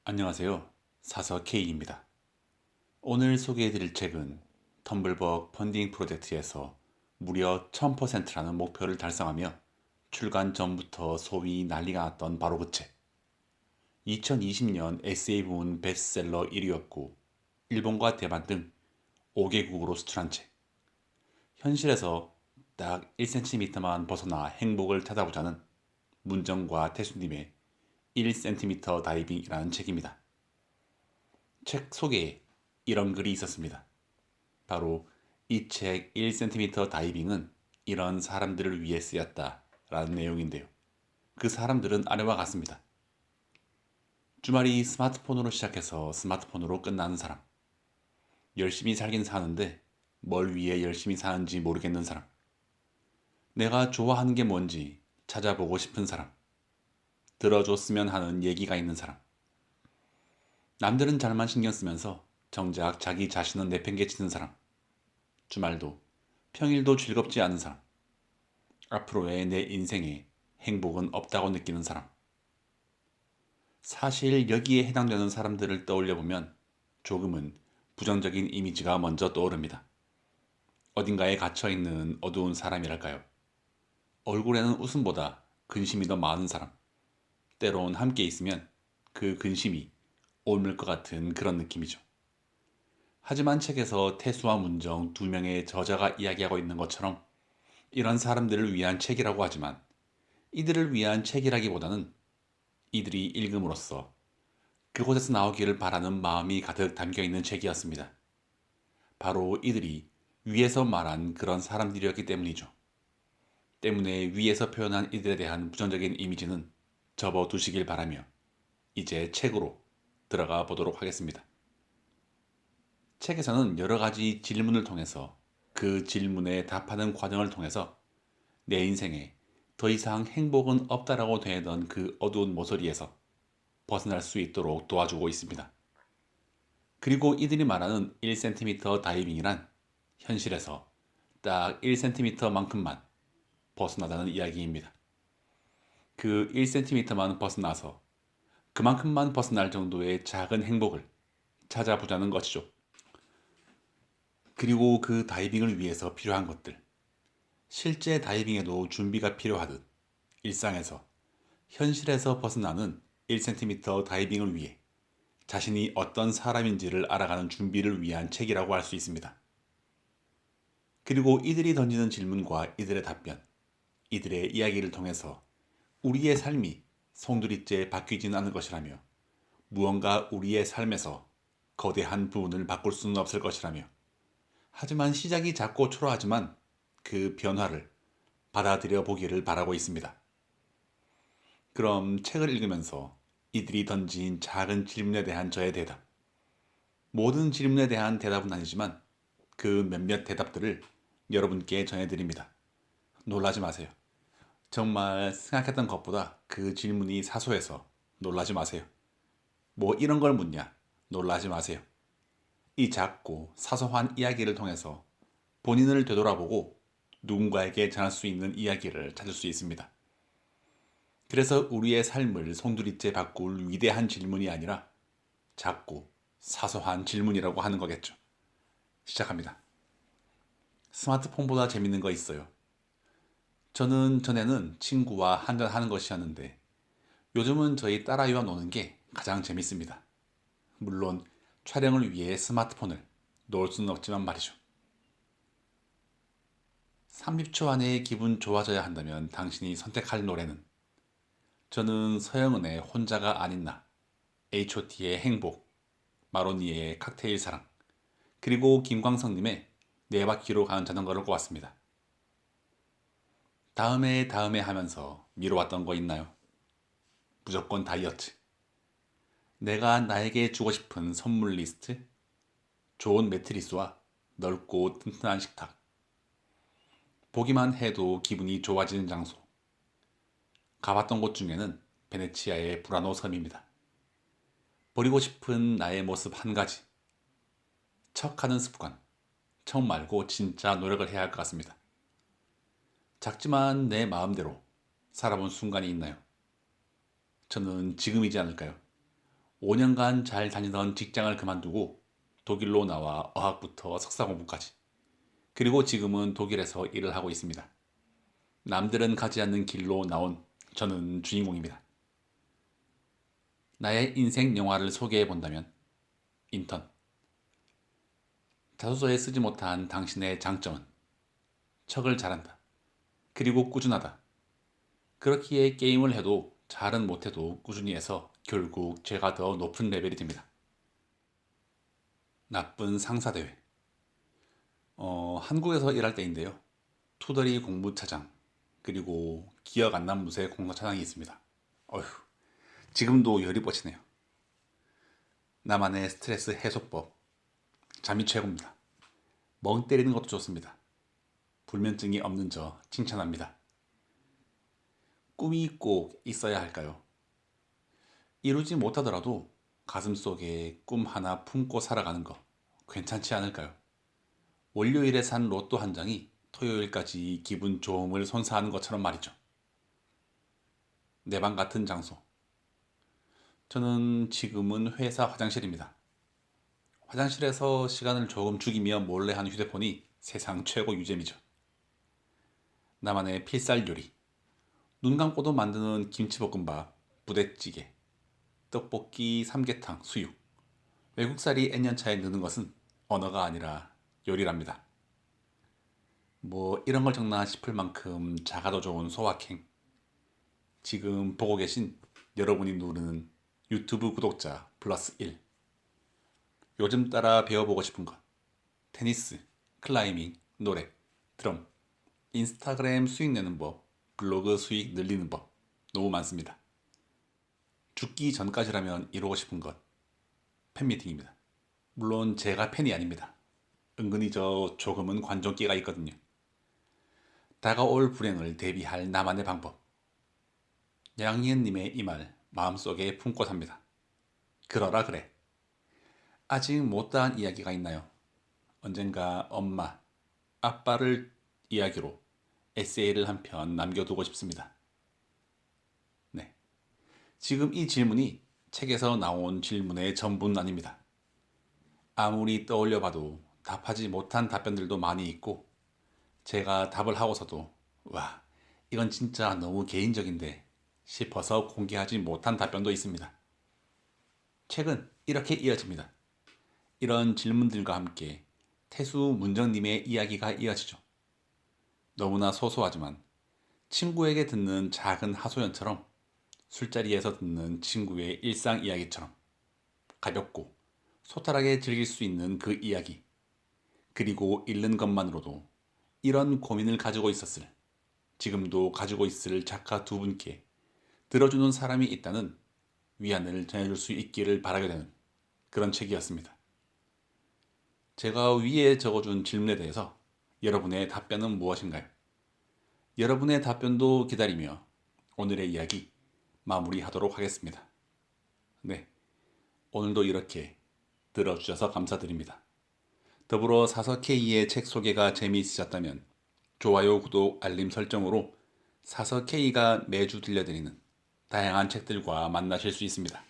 안녕하세요. 사서 K입니다. 오늘 소개해드릴 책은 텀블벅 펀딩 프로젝트에서 무려 1000%라는 목표를 달성하며 출간 전부터 소위 난리가 났던 바로 그 책. 2020년 에세이 부문 베스트셀러 1위였고 일본과 대만 등 5개국으로 수출한 책. 현실에서 딱 1cm만 벗어나 행복을 찾아보자는 문정과 태수님의 1cm 다이빙이라는 책입니다. 책 속에 이런 글이 있었습니다. 바로 이 책 1cm 다이빙은 이런 사람들을 위해 쓰였다 라는 내용인데요. 그 사람들은 아래와 같습니다. 주말이 스마트폰으로 시작해서 스마트폰으로 끝나는 사람. 열심히 살긴 사는데 뭘 위해 열심히 사는지 모르겠는 사람. 내가 좋아하는 게 뭔지 찾아보고 싶은 사람. 들어줬으면 하는 얘기가 있는 사람. 남들은 잘만 신경 쓰면서 정작 자기 자신은 내팽개치는 사람. 주말도 평일도 즐겁지 않은 사람. 앞으로의 내 인생에 행복은 없다고 느끼는 사람. 사실 여기에 해당되는 사람들을 떠올려 보면 조금은 부정적인 이미지가 먼저 떠오릅니다. 어딘가에 갇혀있는 어두운 사람이랄까요? 얼굴에는 웃음보다 근심이 더 많은 사람. 때론 함께 있으면 그 근심이 옮을 것 같은 그런 느낌이죠. 하지만 책에서 태수와 문정 두 명의 저자가 이야기하고 있는 것처럼 이런 사람들을 위한 책이라고 하지만 이들을 위한 책이라기보다는 이들이 읽음으로써 그곳에서 나오기를 바라는 마음이 가득 담겨 있는 책이었습니다. 바로 이들이 위에서 말한 그런 사람들이었기 때문이죠. 때문에 위에서 표현한 이들에 대한 부정적인 이미지는 접어두시길 바라며 이제 책으로 들어가 보도록 하겠습니다. 책에서는 여러 가지 질문을 통해서 그 질문에 답하는 과정을 통해서 내 인생에 더 이상 행복은 없다라고 되던 그 어두운 모서리에서 벗어날 수 있도록 도와주고 있습니다. 그리고 이들이 말하는 1cm 다이빙이란 현실에서 딱 1cm만큼만 벗어나자는 이야기입니다. 그 1cm만 벗어나서 그만큼만 벗어날 정도의 작은 행복을 찾아보자는 것이죠. 그리고 그 다이빙을 위해서 필요한 것들. 실제 다이빙에도 준비가 필요하듯 일상에서 현실에서 벗어나는 1cm 다이빙을 위해 자신이 어떤 사람인지를 알아가는 준비를 위한 책이라고 할 수 있습니다. 그리고 이들이 던지는 질문과 이들의 답변, 이들의 이야기를 통해서 우리의 삶이 송두리째 바뀌지는 않을 것이라며 무언가 우리의 삶에서 거대한 부분을 바꿀 수는 없을 것이라며 하지만 시작이 작고 초라하지만 그 변화를 받아들여 보기를 바라고 있습니다. 그럼 책을 읽으면서 이들이 던진 작은 질문에 대한 저의 대답. 모든 질문에 대한 대답은 아니지만 그 몇몇 대답들을 여러분께 전해드립니다. 놀라지 마세요. 정말 생각했던 것보다 그 질문이 사소해서 놀라지 마세요. 뭐 이런 걸 묻냐? 놀라지 마세요. 이 작고 사소한 이야기를 통해서 본인을 되돌아보고 누군가에게 전할 수 있는 이야기를 찾을 수 있습니다. 그래서 우리의 삶을 송두리째 바꿀 위대한 질문이 아니라 작고 사소한 질문이라고 하는 거겠죠. 시작합니다. 스마트폰보다 재밌는 거 있어요. 저는 전에는 친구와 한잔하는 것이었는데 요즘은 저희 딸아이와 노는 게 가장 재밌습니다. 물론 촬영을 위해 스마트폰을 놓을 수는 없지만 말이죠. 30초 안에 기분 좋아져야 한다면 당신이 선택할 노래는 저는 서영은의 혼자가 아닌 나, H.O.T의 행복, 마로니에의 칵테일 사랑, 그리고 김광석님의 네 바퀴로 가는 자전거를 꼽았습니다. 다음에 하면서 미뤄왔던 거 있나요? 무조건 다이어트. 내가 나에게 주고 싶은 선물 리스트? 좋은 매트리스와 넓고 튼튼한 식탁. 보기만 해도 기분이 좋아지는 장소. 가봤던 곳 중에는 베네치아의 브라노 섬입니다. 버리고 싶은 나의 모습 한 가지. 척하는 습관. 척 말고 진짜 노력을 해야 할 것 같습니다. 작지만 내 마음대로 살아본 순간이 있나요? 저는 지금이지 않을까요? 5년간 잘 다니던 직장을 그만두고 독일로 나와 어학부터 석사 공부까지. 그리고 지금은 독일에서 일을 하고 있습니다. 남들은 가지 않는 길로 나온 저는 주인공입니다. 나의 인생 영화를 소개해 본다면 인턴. 자소서에 쓰지 못한 당신의 장점은 척을 잘한다. 그리고 꾸준하다. 그렇기에 게임을 해도 잘은 못해도 꾸준히 해서 결국 제가 더 높은 레벨이 됩니다. 나쁜 상사 대회. 한국에서 일할 때인데요. 투덜이 공무차장 그리고 기억 안 난 무쇠 공사차장이 있습니다. 어휴, 지금도 열이 뻗치네요. 나만의 스트레스 해소법. 잠이 최고입니다. 멍 때리는 것도 좋습니다. 불면증이 없는 저 칭찬합니다. 꿈이 꼭 있어야 할까요? 이루지 못하더라도 가슴속에 꿈 하나 품고 살아가는 거 괜찮지 않을까요? 월요일에 산 로또 한 장이 토요일까지 기분 좋음을 선사하는 것처럼 말이죠. 내 방 같은 장소. 저는 지금은 회사 화장실입니다. 화장실에서 시간을 조금 죽이며 몰래 하는 휴대폰이 세상 최고 유잼이죠. 나만의 필살 요리. 눈 감고도 만드는 김치볶음밥, 부대찌개, 떡볶이, 삼계탕, 수육. 외국살이 N년차에 느는 것은 언어가 아니라 요리랍니다. 뭐 이런 걸 적나 싶을 만큼 작아도 좋은 소확행. 지금 보고 계신 여러분이 누르는 유튜브 구독자 플러스 1. 요즘 따라 배워보고 싶은 것. 테니스, 클라이밍, 노래, 드럼, 인스타그램 수익 내는 법, 블로그 수익 늘리는 법. 너무 많습니다. 죽기 전까지라면 이루고 싶은 것. 팬미팅입니다. 물론 제가 팬이 아닙니다. 은근히 저 조금은 관종기가 있거든요. 다가올 불행을 대비할 나만의 방법. 양희은님의 이 말 마음속에 품고 삽니다. 그러라 그래. 아직 못다한 이야기가 있나요? 언젠가 엄마, 아빠를 이야기로 에세이를 한 편 남겨두고 싶습니다. 네. 지금 이 질문이 책에서 나온 질문의 전부는 아닙니다. 아무리 떠올려 봐도 답하지 못한 답변들도 많이 있고 제가 답을 하고서도 와, 이건 진짜 너무 개인적인데 싶어서 공개하지 못한 답변도 있습니다. 책은 이렇게 이어집니다. 이런 질문들과 함께 태수 문정님의 이야기가 이어지죠. 너무나 소소하지만 친구에게 듣는 작은 하소연처럼 술자리에서 듣는 친구의 일상 이야기처럼 가볍고 소탈하게 즐길 수 있는 그 이야기. 그리고 읽는 것만으로도 이런 고민을 가지고 있었을, 지금도 가지고 있을 작가 두 분께 들어주는 사람이 있다는 위안을 전해줄 수 있기를 바라게 되는 그런 책이었습니다. 제가 위에 적어준 질문에 대해서 여러분의 답변은 무엇인가요? 여러분의 답변도 기다리며 오늘의 이야기 마무리하도록 하겠습니다. 네, 오늘도 이렇게 들어주셔서 감사드립니다. 더불어 사서K의 책 소개가 재미있으셨다면 좋아요, 구독, 알림 설정으로 사서K가 매주 들려드리는 다양한 책들과 만나실 수 있습니다.